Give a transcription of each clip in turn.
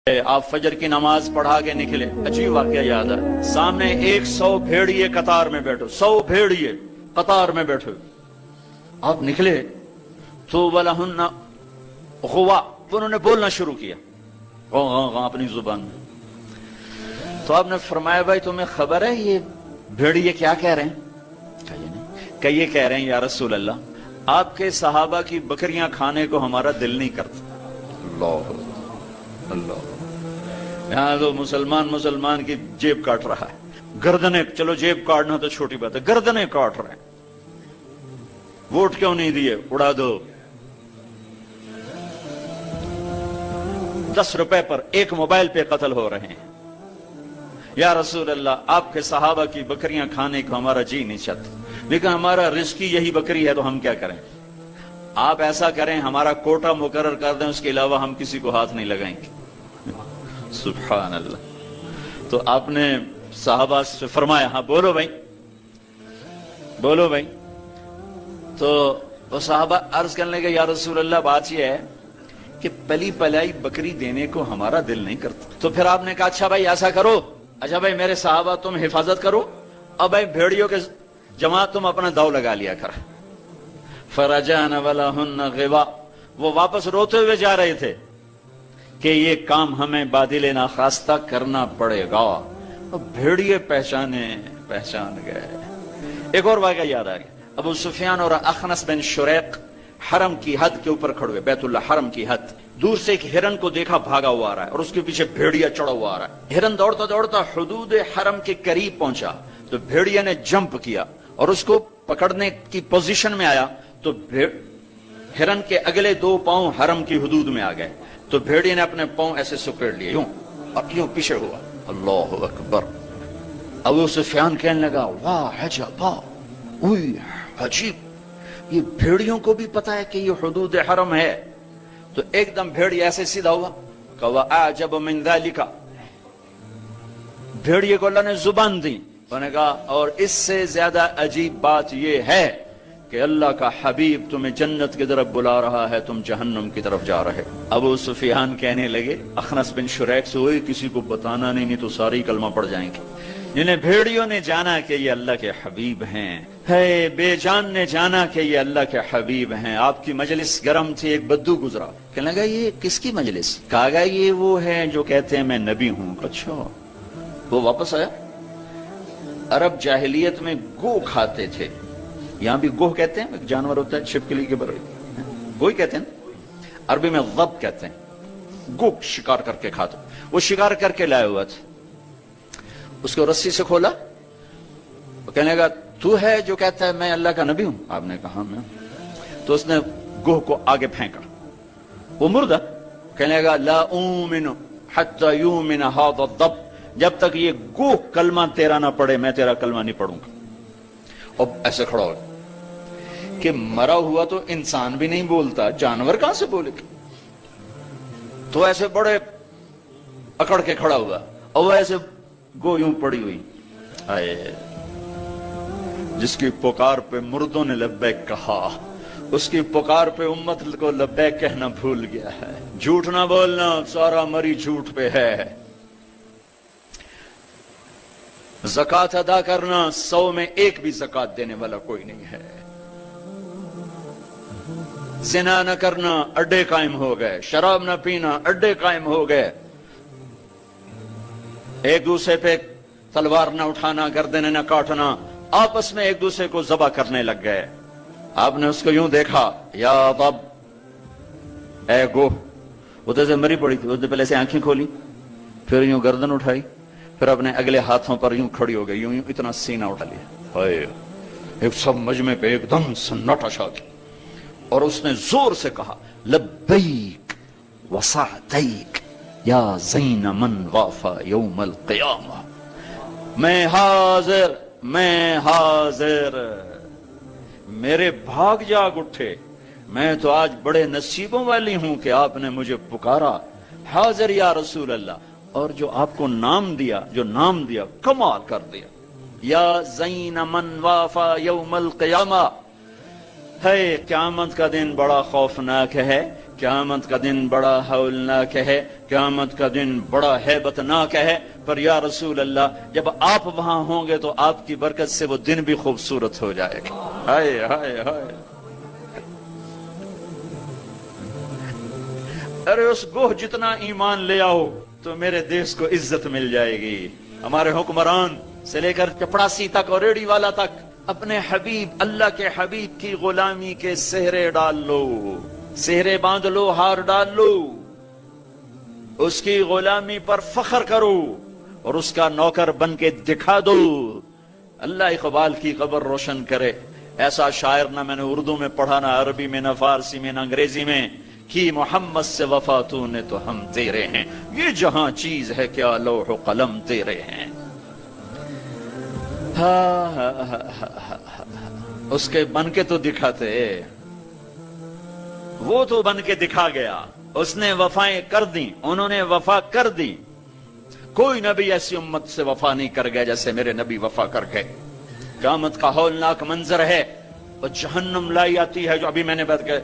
آپ فجر کی نماز پڑھا کے نکلے، عجیب واقعہ یاد ہے، سامنے 100 بھیڑیے قطار میں بیٹھو، 100 بھیڑیے قطار میں بیٹھو، آپ نکلے تو وَلَهُنَّ غُوَا، انہوں نے بولنا شروع کیا اپنی زبان میں، تو آپ نے فرمایا بھائی تمہیں خبر ہے یہ بھیڑیے کیا کہہ رہے ہیں؟ کہ یہ کہہ رہے ہیں یا رسول اللہ آپ کے صحابہ کی بکریاں کھانے کو ہمارا دل نہیں کرتا۔ اللہ اللہ، یہاں تو مسلمان کی جیب کاٹ رہا ہے، گردنیں، چلو جیب کاٹنا تو چھوٹی بات ہے، گردنیں کاٹ رہے ہیں، ووٹ کیوں نہیں دیے، اڑا دو، 10 روپے پر ایک موبائل پہ قتل ہو رہے ہیں، یا رسول اللہ آپ کے صحابہ کی بکریاں کھانے کو ہمارا جی نہیں چاہتا، لیکن ہمارا رزق یہی بکری ہے تو ہم کیا کریں؟ آپ ایسا کریں ہمارا کوٹا مقرر کر دیں، اس کے علاوہ ہم کسی کو ہاتھ نہیں لگائیں گے۔ سبحان اللہ۔ تو آپ نے صحابہ سے فرمایا ہاں بولو بھائی بولو بھائی، تو وہ صحابہ عرض کرنے لگے یا رسول اللہ بات یہ ہے کہ پلی پلائی بکری دینے کو ہمارا دل نہیں کرتا۔ تو پھر آپ نے کہا اچھا بھائی ایسا کرو، اچھا بھائی میرے صحابہ تم حفاظت کرو، اب بھائی بھیڑیوں کے جماعت تم اپنا داؤ لگا لیا کر۔ فرجعن ولہن غوا، وہ واپس روتے ہوئے جا رہے تھے کہ یہ کام ہمیں بادل ناخواستہ کرنا پڑے گا۔ اب بھیڑیے پہچان گئے۔ ایک اور واقعہ یاد آ گیا، ابو سفیان اور اخنس بن شریق حرم کی حد کے اوپر کھڑے ہوئے، بیت اللہ حرم کی حد، دور سے ایک ہرن کو دیکھا بھاگا ہوا آ رہا ہے اور اس کے پیچھے بھیڑیا چڑھا ہوا آ رہا ہے۔ ہرن دوڑتا دوڑتا حدود حرم کے قریب پہنچا تو بھیڑیا نے جمپ کیا اور اس کو پکڑنے کی پوزیشن میں آیا تو ہرن کے اگلے 2 پاؤں حرم کی حدود میں آ گئے، تو بھیڑیے نے اپنے پاؤں ایسے سکیڑ لیے یوں اور یوں پیچھے ہوا۔ اللہ اکبر۔ ابو سفیان کہنے لگا واہ عجبا، اوئی عجیب، یہ بھیڑیوں کو بھی پتا ہے کہ یہ حدود حرم ہے۔ تو ایک دم بھیڑیا ایسے سیدھا ہوا کہ وَأَعْجَبُ مِنْ ذَلِكَ، بھیڑیے کو اللہ نے زبان دی، انہوں نے کہا اور اس سے زیادہ عجیب بات یہ ہے کہ اللہ کا حبیب تمہیں جنت کی طرف بلا رہا ہے، تم جہنم کی طرف جا رہے۔ ابو سفیان کہنے لگے اخنس بن شریق سے ہوئی کسی کو بتانا نہیں تو ساری کلمہ پڑ جائیں گے۔ جنہیں بھیڑیوں نے جانا کہ یہ اللہ کے حبیب ہیں، ہے بے جان نے جانا کہ یہ اللہ کے حبیب ہیں۔ آپ کی مجلس گرم تھی، ایک بدو گزرا، کہنے لگا یہ کس کی مجلس؟ کہا گیا یہ وہ ہے جو کہتے ہیں میں نبی ہوں۔ اچھا، وہ واپس آیا۔ عرب جاہلیت میں گو کھاتے تھے، یہاں بھی گوہ کہتے ہیں، ایک جانور ہوتا ہے چھپکلی کے برابر، گوہی کہتے ہیں، عربی میں ضب کہتے ہیں، گو شکار کر کے کھاتے، وہ شکار کر کے لائے ہوا تھا، اس کو رسی سے کھولا، وہ کہنے لگا تو ہے جو کہتا ہے میں اللہ کا نبی ہوں؟ آپ نے کہا میں ہوں۔ تو اس نے گوہ کو آگے پھینکا، وہ مردہ، کہنے لگا لا اومن حتی یومن ھذا الضب، جب تک یہ گوہ کلمہ تیرا نہ پڑھے میں تیرا کلمہ نہیں پڑھوں گا۔ اور ایسے کھڑا ہو کہ مرا ہوا تو انسان بھی نہیں بولتا، جانور کہاں سے بولے گا؟ تو ایسے بڑے اکڑ کے کھڑا ہوا اور وہ ایسے گو یوں پڑی ہوئی، آئے جس کی پکار پہ مردوں نے لبیک کہا، اس کی پکار پہ امت کو لبیک کہنا بھول گیا ہے۔ جھوٹ نہ بولنا، سارا مری جھوٹ پہ ہے۔ زکوٰۃ ادا کرنا، 100 میں 1 بھی زکوٰۃ دینے والا کوئی نہیں ہے۔ زنا نہ کرنا، اڈے قائم ہو گئے، شراب نہ پینا، اڈے قائم ہو گئے، ایک دوسرے پہ تلوار نہ اٹھانا، گردنیں نہ کاٹنا، آپس میں ایک دوسرے کو ذبح کرنے لگ گئے۔ آپ نے اس کو یوں دیکھا، یا ضب، اے گوہ، وہ تو مری پڑی تھی، اس نے پہلے سے آنکھیں کھولی، پھر یوں گردن اٹھائی، پھر اپنے اگلے ہاتھوں پر یوں کھڑی ہو گئی، یوں اتنا سینہ اٹھا لیا، ایک سب مجمع پہ ایک دم سناٹا چھا گیا، اور اس نے زور سے کہا لبیک وسعدیک یا زین من غافا یوم القیامہ، میں حاضر، میں حاضر، میرے بھاگ جاگ اٹھے، میں تو آج بڑے نصیبوں والی ہوں کہ آپ نے مجھے پکارا، حاضر یا رسول اللہ، اور جو آپ کو نام دیا، جو نام دیا کمال کر دیا، یا زین من وافا یوم القیامہ، ہے قیامت کا دن بڑا خوفناک ہے قیامت کا دن بڑا ہولناک ہے، قیامت کا دن بڑا ہیبتناک ہے، پر یا رسول اللہ جب آپ وہاں ہوں گے تو آپ کی برکت سے وہ دن بھی خوبصورت ہو جائے گا۔ ہائے ہائے ہائے، ارے اس گوہ جتنا ایمان لے آؤ تو میرے دیش کو عزت مل جائے گی۔ ہمارے حکمران سے لے کر چپڑاسی تک اور ریڑھی والا تک اپنے حبیب اللہ کے حبیب کی غلامی کے سہرے ڈال لو، سہرے باندھ لو، ہار ڈال لو، اس کی غلامی پر فخر کرو اور اس کا نوکر بن کے دکھا دو۔ اللہ اقبال کی قبر روشن کرے، ایسا شاعر نہ میں نے اردو میں پڑھا، نہ عربی میں، نہ فارسی میں، نہ انگریزی میں، کہ محمد سے وفا تو نے تو ہم تیرے ہیں، یہ جہاں چیز ہے کیا لوح و قلم تیرے ہیں۔ اس کے بن کے تو دکھاتے، وہ تو بن کے دکھا گیا، اس نے وفائیں کر دی، انہوں نے وفا کر دی۔ کوئی نبی ایسی امت سے وفا نہیں کر گیا جیسے میرے نبی وفا کر گئے۔ قیامت کا ہولناک منظر ہے، اور جہنم لائی آتی ہے، جو ابھی میں نے بات کہا،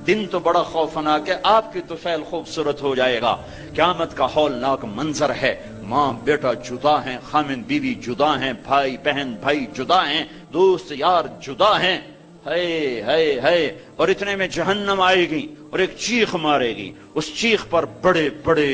دن تو بڑا خوفناک ہے، آپ کی طفیل خوبصورت ہو جائے گا۔ قیامت کا ہولناک منظر ہے، ماں بیٹا جدا ہیں، خامن بیوی جدا ہیں، بھائی بہن بھائی جدا ہیں، دوست یار جدا ہیں، ہائے ہائے ہائے۔ اور اتنے میں جہنم آئے گی اور ایک چیخ مارے گی، اس چیخ پر بڑے بڑے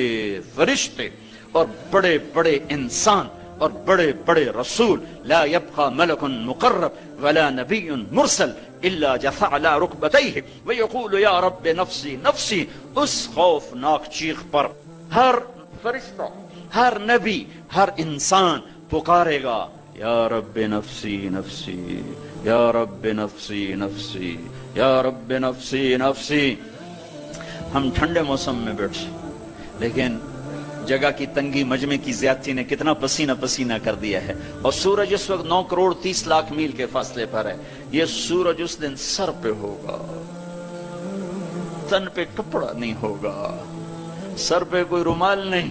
فرشتے اور بڑے بڑے انسان اور بڑے بڑے رسول، لا يبقى ملک مقرب ولا نبی مرسل الا جثى على ركبتيه ويقول یا رب نفسی نفسی۔ اس خوفناک چیخ پر ہر فرشتہ، ہر نبی، ہر انسان پکارے گا، یا رب نفسی نفسی، یا رب نفسی نفسی، یا رب نفسی نفسی۔ ہم ٹھنڈے موسم میں بیٹھے، لیکن جگہ کی تنگی، مجمع کی زیادتی نے کتنا پسینہ پسینہ کر دیا ہے، اور سورج اس وقت 9 کروڑ 30 لاکھ میل کے فاصلے پر ہے۔ یہ سورج اس دن سر پہ ہوگا، تن پہ کپڑا نہیں ہوگا، سر پہ کوئی رومال نہیں،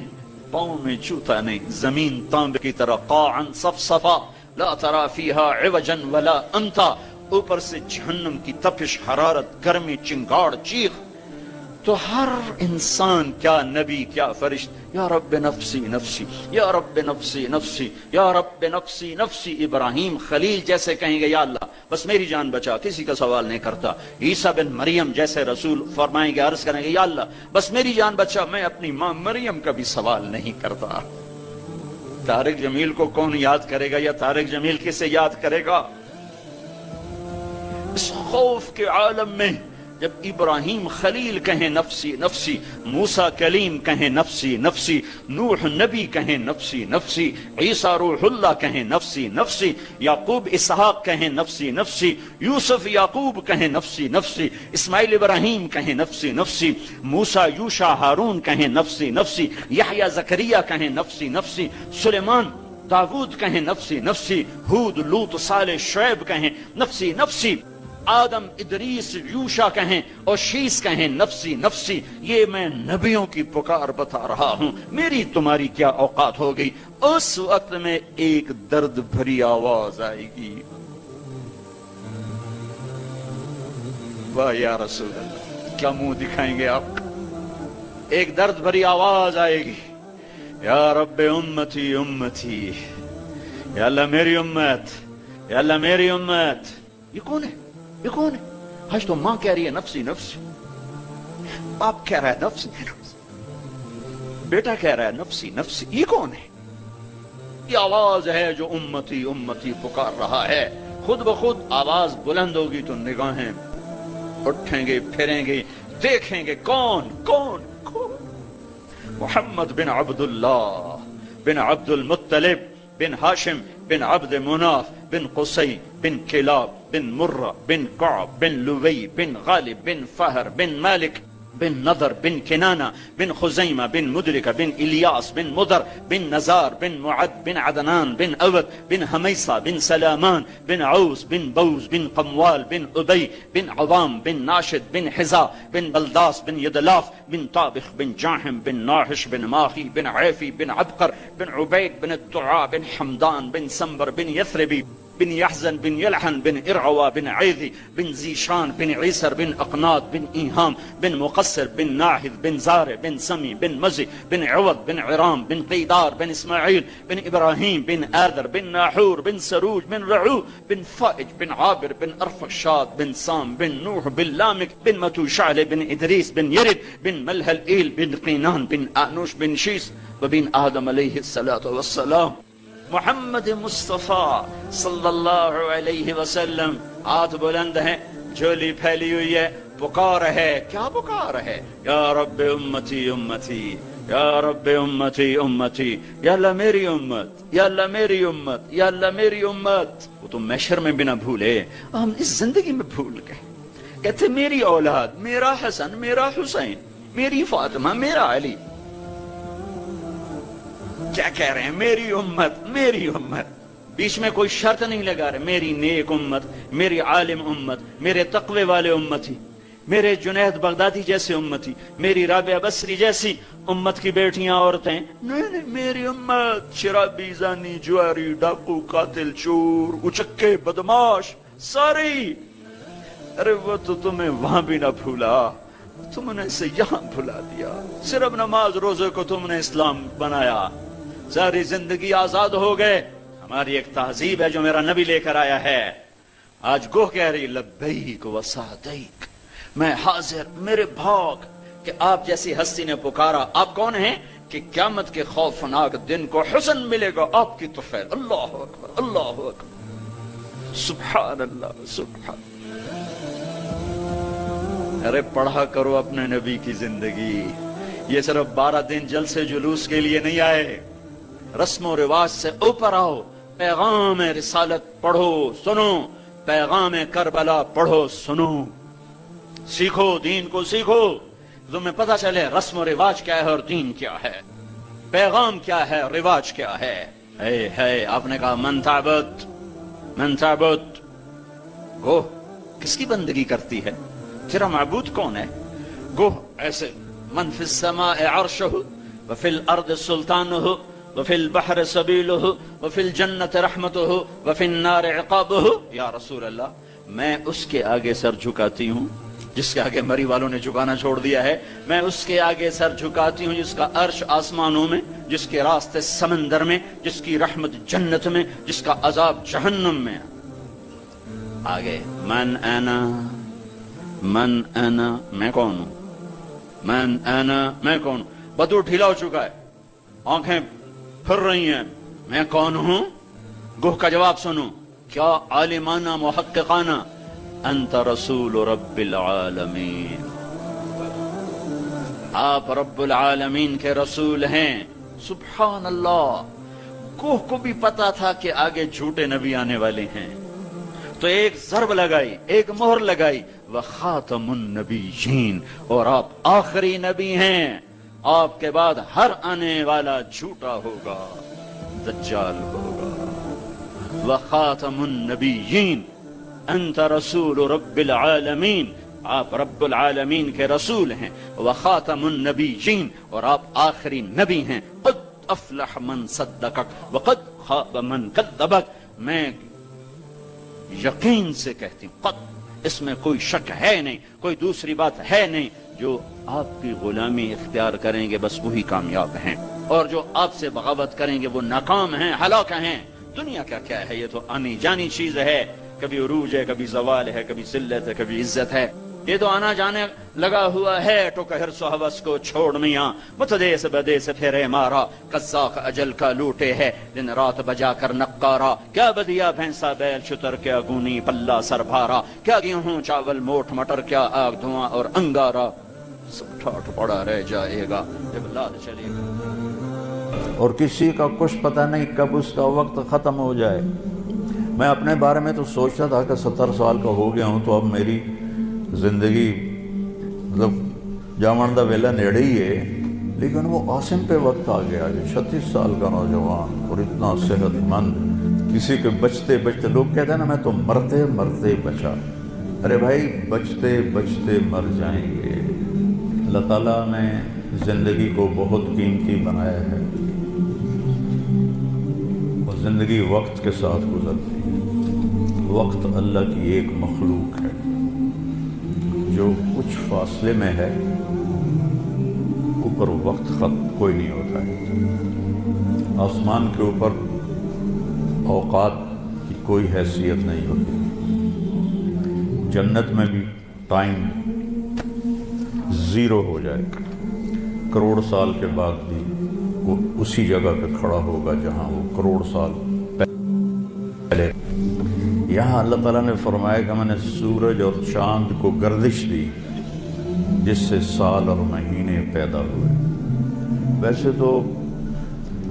پاؤں میں جوتا نہیں، زمین تانبے کی طرح قاعا صفصفا لا ترى فيها عوجا ولا امتا۔ اوپر سے جہنم کی تپش، حرارت، گرمی، چنگاڑ، چیخ۔ تو ہر انسان، کیا نبی کیا فرشت، یا رب نفسی نفسی، یا رب نفسی نفسی، یا رب نفسی نفسی۔ ابراہیم خلیل جیسے کہیں گے، یا اللہ بس میری جان بچا، کسی کا سوال نہیں کرتا۔ عیسیٰ بن مریم جیسے رسول فرمائیں گے، عرض کریں گے، یا اللہ بس میری جان بچا، میں اپنی ماں مریم کا بھی سوال نہیں کرتا۔ طارق جمیل کو کون یاد کرے گا، یا طارق جمیل کسے یاد کرے گا؟ اس خوف کے عالم میں جب ابراہیم خلیل کہیں نفسی نفسی، موسیٰ کلیم کہیں نفسی نفسی، نوح نبی کہیں نفسی نفسی، عیسیٰ روح اللہ کہیں نفسی نفسی، یعقوب اسحاق کہیں نفسی نفسی، یوسف یعقوب کہیں نفسی نفسی، اسماعیل ابراہیم کہیں نفسی نفسی، موسیٰ یوشع ہارون کہیں نفسی نفسی، یحییٰ زکریا کہیں نفسی نفسی، سلیمان داود کہیں نفسی نفسی، ہود لوط صالح شعیب کہیں نفسی نفسی، آدم ادریس یوشع کہیں اور شیس کہیں نفسی نفسی۔ یہ میں نبیوں کی پکار بتا رہا ہوں، میری تمہاری کیا اوقات ہو گئی؟ اس وقت میں ایک درد بھری آواز آئے گی، واہ یا رسول اللہ، کیا منہ دکھائیں گے آپ؟ ایک درد بھری آواز آئے گی، یا رب امتی امتی، یا اللہ میری امت، یا اللہ میری امت۔ یہ کون ہے؟ یہ کون ہے؟ آج تو ماں کہہ رہی ہے نفسی نفسی، باپ کہہ رہا ہے نفسی نفسی، بیٹا کہہ رہا ہے نفسی نفسی، یہ کون ہے؟ یہ آواز ہے جو امتی امتی پکار رہا ہے۔ خود بخود آواز بلند ہوگی تو نگاہیں اٹھیں گے، پھریں گے، دیکھیں گے کون کون کون؟ محمد بن عبداللہ بن عبد المطلب بن ہاشم بن عبد مناف بن قصی بن کلاب بن مرہ بن کعب بن لوی بن غالب بن فہر بن مالک بن نضر بن کنانہ بن خزیمہ بن مدرکہ بن الیاس بن مدر بن نزار بن معد بن عدنان بن اود بن حمیصہ بن سلامان بن عوس بن بوز بن قموال بن ابی بن عوام بن ناشد بن حزا بن بلداس بن یدلاف بن طابخ بن جاحم بن ناحش بن ماخی بن عیفی بن عبقر بن عبید بن الدعاء بن حمدان بن سنبر بن یثربی بن يحزن بن يلحن بن إرعوى بن عيذي بن زيشان بن عيسر بن أقناط بن إيهام بن مقصر بن ناحذ بن زارع بن سمي بن مزي بن عوض بن عرام بن قيدار بن إسماعيل بن إبراهيم بن آذر بن ناحور بن سروج بن رعو بن فائج بن عابر بن أرفخشاد بن سام بن نوح بن لامك بن متوشعل بن إدريس بن يرد بن ملهلئيل بن قينان بن آنوش بن شيس وبن آدم عليه الصلاة والسلام. محمد مصطفیٰ صلی اللہ علیہ وسلم ہاتھ بلند ہیں، جھولی پھیلی ہوئی ہے، پکار ہے. کیا پکار ہے؟ یا رب امتی امتی، یا رب امتی امتی، یا اللہ میری امت، یا اللہ میری امت، یا اللہ میری امت. وہ تو محشر میں بھی نہ بھولے، ہم اس زندگی میں بھول گئے. کہتے میری اولاد، میرا حسن، میرا حسین، میری فاطمہ، میرا علی. کیا کہہ رہے ہیں؟ میری امت، میری امت. بیچ میں کوئی شرط نہیں لگا رہے. میری نیک امت، میری عالم امت، میرے تقوی والے امتی، میرے جنید بغدادی جیسے امتی، میری رابعہ بصری جیسی امت کی بیٹیاں عورتیں. نہیں نہیں، میری امت شرابی، زانی، جواری، ڈاکو، قاتل، چور، اچکے، بدماش ساری. ارے وہ تو تمہیں وہاں بھی نہ بھولا، تم نے اسے یہاں بھلا دیا. صرف نماز روزے کو تم نے اسلام بنایا، ساری زندگی آزاد ہو گئے. ہماری ایک تہذیب ہے جو میرا نبی لے کر آیا ہے. آج گوہ کہہ رہی لبیک و سعدیک، میں حاضر میرے بھاگ. کہ آپ جیسی ہستی نے پکارا. آپ کون ہیں؟ کہ قیامت کے خوفناک دن کو حسن ملے گا آپ کی طفیل. اللہ اکبر، اللہ اکبر، سبحان اللہ، سبحان. ارے پڑھا کرو اپنے نبی کی زندگی. یہ صرف 12 دن جلسے جلوس کے لیے نہیں آئے. رسم و رواج سے اوپر آؤ. پیغام رسالت پڑھو، سنو. پیغام کربلا پڑھو، سنو. سیکھو، دین کو سیکھو. تمہیں پتہ چلے رسم و رواج کیا ہے اور دین کیا ہے، پیغام کیا ہے، رواج کیا ہے. ہے آپ نے کہا من تعبد، من تعبد. گو کس کی بندگی کرتی ہے؟ تیرا معبود کون ہے؟ گو ایسے من فی السماء عرشہ وفی الارض سلطانہ وفی البحر سبیلہ وفی الجنت رحمتہ وفی النار عقابہ. یا رسول اللہ، میں اس کے آگے سر جھکاتی ہوں جس کے آگے مری والوں نے جھکانا چھوڑ دیا ہے. میں اس کے آگے سر جھکاتی ہوں جس کا عرش آسمانوں میں، جس کے راستے سمندر میں، جس کی رحمت جنت میں، جس کا عذاب جہنم میں. آگے من انا، من انا، میں کون ہوں؟ من انا، میں کون ہوں؟ بدو ڈھیلا ہو چکا ہے، آنکھیں پھر رہی ہیں. میں کون ہوں؟ گوہ کا جواب سنو. کیا عالمانہ محققانہ. انت رسول رب العالمین، آپ رب العالمین کے رسول ہیں. سبحان اللہ. گوہ کو بھی پتا تھا کہ آگے جھوٹے نبی آنے والے ہیں، تو ایک ضرب لگائی، ایک مہر لگائی. وخاتم النبیین، اور آپ آخری نبی ہیں. آپ کے بعد ہر آنے والا جھوٹا ہوگا، دجال ہوگا. وخاتم النبیین، انت رسول رب العالمین، آپ رب العالمین کے رسول ہیں. وخاتم النبیین، اور آپ آخری نبی ہیں. قد افلح من صدقک وقد خاب من کذبک. میں یقین سے کہتی ہوں، قد، اس میں کوئی شک ہے نہیں، کوئی دوسری بات ہے نہیں. جو آپ کی غلامی اختیار کریں گے بس وہی کامیاب ہیں، اور جو آپ سے بغاوت کریں گے وہ ناکام ہیں، ہلاک ہیں. دنیا کا کیا ہے؟ یہ تو آنی جانی چیز ہے. کبھی عروج ہے، کبھی زوال ہے، کبھی ذلت ہے، کبھی عزت ہے. یہ تو آنا جانے لگا ہوا ہے. تو کہ حرص و ہوس کو چھوڑ میاں، متدیس بدیس پھرے مارا. قزاق اجل کا لوٹے ہے، دن رات بجا کر نقارا. کیا بدیا بھینسا بیل شتر، کیا گونی پلہ سر بھارا. کیا گیہوں چاول موٹ مٹر، کیا آگ دھواں اور انگارا. سب ٹھاٹ پڑا رہ جائے گا جب لاد چلے گا، اور کسی کا کچھ پتہ نہیں کب اس کا وقت ختم ہو جائے. میں اپنے بارے میں تو سوچتا تھا کہ 70 سال کا ہو گیا ہوں تو اب میری زندگی مطلب جامن دا ویلا نیڑے ہی ہے. لیکن وہ عاصم پہ وقت آ گیا جو 36 سال کا نوجوان اور اتنا صحت مند، کسی کے بچتے بچتے، لوگ کہتے ہیں نا میں تو مرتے مرتے بچا. ارے بھائی بچتے بچتے مر جائیں گے. اللہ تعالیٰ نے زندگی کو بہت قیمتی بنایا ہے، اور زندگی وقت کے ساتھ گزرتی ہے. وقت اللہ کی ایک مخلوق ہے جو کچھ فاصلے میں ہے، اوپر وقت خط کوئی نہیں ہوتا ہے۔ آسمان کے اوپر اوقات کی کوئی حیثیت نہیں ہوتی۔ جنت میں بھی ٹائم زیرو ہو جائے گا، کروڑ سال کے بعد بھی وہ اسی جگہ پہ کھڑا ہوگا جہاں وہ کروڑ سال پہلے۔ یہاں اللہ تعالیٰ نے فرمایا کہ میں نے سورج اور چاند کو گردش دی جس سے سال اور مہینے پیدا ہوئے۔ ویسے تو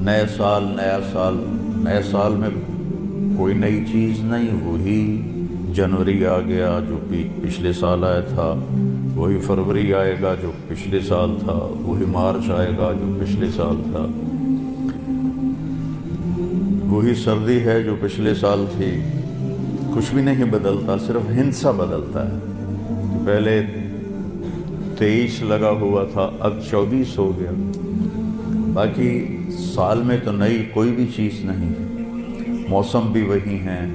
نئے سال میں کوئی نئی چیز نہیں، وہی جنوری آ گیا جو پچھلے سال آیا تھا، وہی فروری آئے گا جو پچھلے سال تھا، وہی مارچ آئے گا جو پچھلے سال تھا، وہی سردی ہے جو پچھلے سال تھی۔ کچھ بھی نہیں بدلتا، صرف ہندسہ بدلتا ہے۔ پہلے 23 لگا ہوا تھا، اب 24 ہو گیا۔ باقی سال میں تو نئی کوئی بھی چیز نہیں ہے۔ موسم بھی وہی ہیں،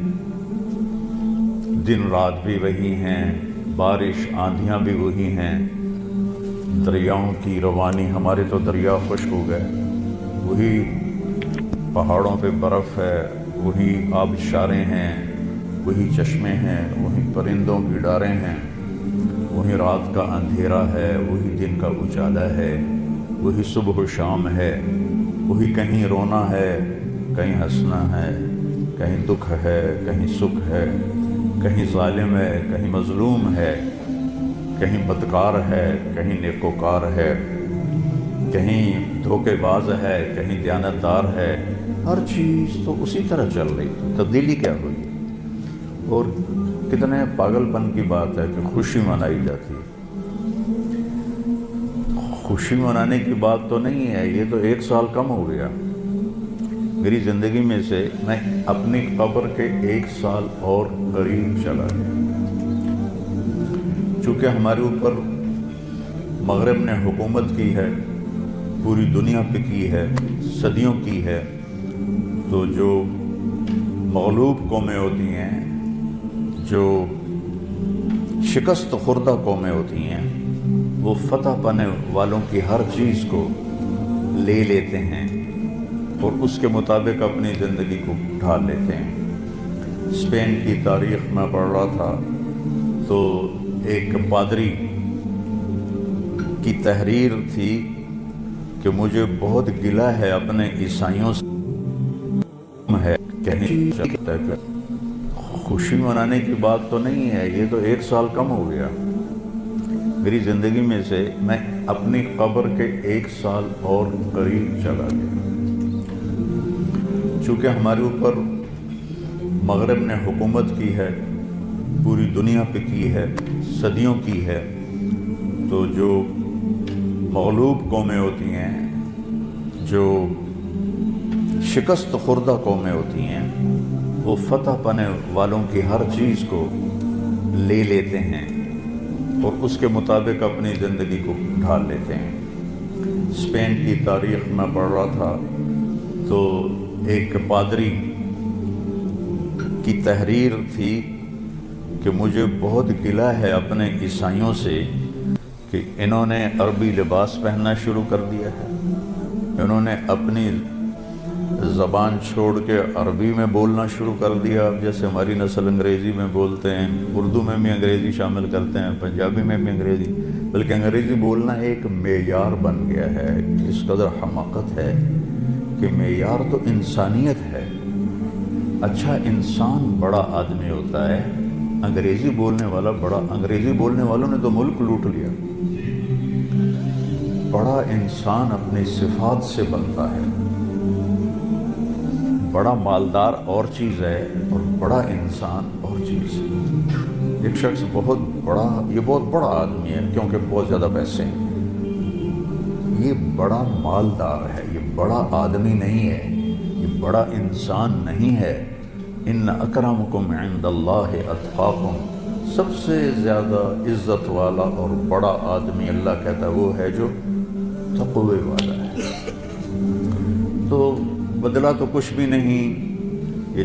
دن رات بھی وہی ہیں، بارش آندھیاں بھی وہی ہیں، دریاؤں کی روانی، ہمارے تو دریا خشک ہو گئے، وہی پہاڑوں پہ برف ہے، وہی آبشاریں ہیں، وہی چشمے ہیں، وہی پرندوں کی ڈاریں ہیں، وہی رات کا اندھیرا ہے، وہی دن کا اجالا ہے، وہی صبح و شام ہے، وہی کہیں رونا ہے، کہیں ہنسنا ہے، کہیں دکھ ہے، کہیں سکھ ہے، کہیں ظالم ہے، کہیں مظلوم ہے، کہیں بدکار ہے، کہیں نیکوکار ہے، کہیں دھوکے باز ہے، کہیں دیانتدار ہے۔ ہر چیز تو اسی طرح چل رہی تھی، تبدیلی کیا ہوئی؟ اور کتنے پاگل پن کی بات ہے کہ خوشی منائی جاتی ہے۔ خوشی منانے کی بات تو نہیں ہے، یہ تو 1 سال کم ہو گیا۔ میری زندگی میں سے میں اپنی قبر کے 1 سال اور قریب چلا گیا، چونکہ ہمارے اوپر مغرب نے حکومت کی ہے، پوری دنیا پہ کی ہے، صدیوں کی ہے۔ تو جو مغلوب قومیں ہوتی ہیں، جو شکست خوردہ قومیں ہوتی ہیں، وہ فتح پانے والوں کی ہر چیز کو لے لیتے ہیں اور اس کے مطابق اپنی زندگی کو ڈھال لیتے ہیں۔ اسپین کی تاریخ میں پڑھ رہا تھا تو ایک پادری کی تحریر تھی کہ مجھے بہت گلہ ہے اپنے عیسائیوں سے، ہے کہنے چاہتا ہے کہ خوشی منانے کی بات تو نہیں ہے، یہ تو 1 سال کم ہو گیا۔ میری زندگی میں سے میں اپنی قبر کے 1 سال اور قریب چلا گیا، چونکہ ہمارے اوپر مغرب نے حکومت کی ہے، پوری دنیا پہ کی ہے، صدیوں کی ہے۔ تو جو مغلوب قومیں ہوتی ہیں، جو شکست خوردہ قومیں ہوتی ہیں، وہ فتح پانے والوں کی ہر چیز کو لے لیتے ہیں اور اس کے مطابق اپنی زندگی کو ڈھال لیتے ہیں۔ اسپین کی تاریخ میں پڑھ رہا تھا تو ایک پادری کی تحریر تھی کہ مجھے بہت گلہ ہے اپنے عیسائیوں سے کہ انہوں نے عربی لباس پہننا شروع کر دیا ہے، انہوں نے اپنی زبان چھوڑ کے عربی میں بولنا شروع کر دیا، جیسے ہماری نسل انگریزی میں بولتے ہیں، اردو میں بھی انگریزی شامل کرتے ہیں، پنجابی میں بھی انگریزی، بلکہ انگریزی بولنا ایک معیار بن گیا ہے۔ اس قدر حماقت ہے کہ معیار تو انسانیت ہے۔ اچھا انسان بڑا آدمی ہوتا ہے، انگریزی بولنے والا بڑا، انگریزی بولنے والوں نے تو ملک لوٹ لیا۔ بڑا انسان اپنی صفات سے بنتا ہے، بڑا مالدار اور چیز ہے اور بڑا انسان اور چیز ہے۔ ایک شخص بہت بڑا، یہ بہت بڑا آدمی ہے کیونکہ بہت زیادہ پیسے ہیں، یہ بڑا مالدار ہے، یہ بڑا آدمی نہیں ہے، یہ بڑا انسان نہیں ہے۔ ان اکرمکم عند اللہ اتقاکم، سب سے زیادہ عزت والا اور بڑا آدمی اللہ کہتا ہے وہ ہے جو تقوی والا ہے۔ تو بدلا تو کچھ بھی نہیں، یہ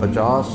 50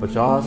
50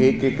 1-1